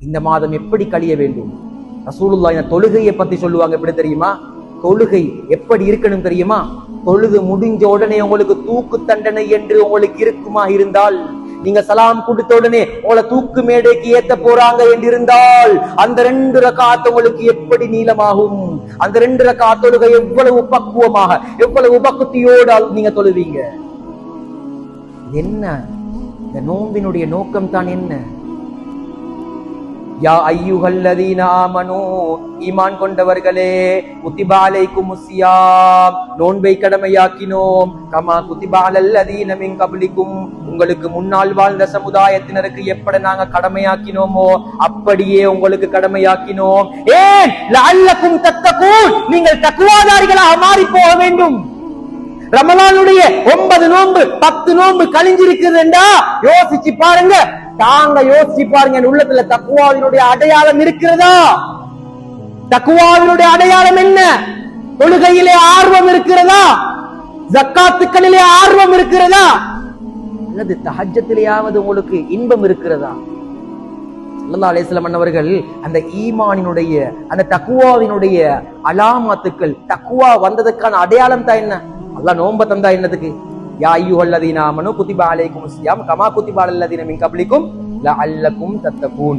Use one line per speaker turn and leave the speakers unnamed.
இந்த மாதம் எப்படி கழிய வேண்டும்? ரசூலுல்லாஹ் இந்த தொழுகையை பத்தி சொல்லுவாங்க. எப்படி தெரியுமா? தொழுகை எப்படி இருக்கணும் தெரியுமா? தொழுது முடிஞ்ச உடனே உங்களுக்கு தூக்கு தண்டனை என்று உங்களுக்கு இருக்குமா இருந்தால், நீங்க சலாம் கொடுத்த உடனே உங்களை தூக்கு மேடைக்கு ஏத்த போறாங்க என்று இருந்தால், அந்த 2 ரக்காத் உங்களுக்கு எப்படி நீளமாகும்? அந்த 2 ரக்காத் தொழுகை எவ்வளவு பக்குவமாக, எவ்வளவு பக்தியோடு நீங்க தொழுவீங்க. என்ன இந்த நோம்பினுடைய நோக்கம் தான் என்ன? யா அய்யுஹல்லதீன ஆமனூ, ஈமான் கொண்டவர்களே, குத்திபா அலைக்குமுஸ் ஸியாம், நோன்பை கடமையாக்கினோம், கமா குத்திபா அலல்லதீன மின் கப்லிக்கும், உங்களுக்கு முன்னால் வாழ்ந்த சமுதாயத்தினருக்கு எப்படி நாங்க கடமையாக்கினோமோ அப்படியே உங்களுக்கு கடமையாக்கினோம். ஏன்? லஅல்லக்கும் தத்தகூன், நீங்கள் தக்வாதாரிகளாக மாறி போக வேண்டும். ரமலானுடைய 9 நோன்பு 10 நோன்பு கழிஞ்சிருக்குதுண்டா யோசிச்சு பாருங்க. தாங்க யோசிச்சு பாருங்க, என் உள்ளத்துல தக்வாவினுடைய அடையாளம் இருக்கிறதா? தக்வாவினுடைய அடையாளம் என்ன? தொழுகையிலே ஆர்வம் இருக்கிறதா? ஜக்காத்துக்களிலே ஆர்வம் இருக்கிறதா? அல்லது தஹஜ்ஜத்திலேயாவது உங்களுக்கு இன்பம் இருக்கிறதா? ஸல்லல்லாஹு அலைஹி வஸல்லம் அவர்கள் அந்த ஈமானினுடைய, அந்த தக்வாவினுடைய அலாமத்துக்கள், தக்வா வந்ததற்கான அடையாளம் தான் என்ன? அல்லாஹ் நோன்பை தந்தா என்னதுக்கு? யா அய்யுஹல்லதீன ஆமனூ குத்திபா அலைக்குமுஸ் ஸியாம் கமா குத்திபா அலல்லதீன மின் கப்லிக்கும் லஅல்லக்கும் தத்தகூன்.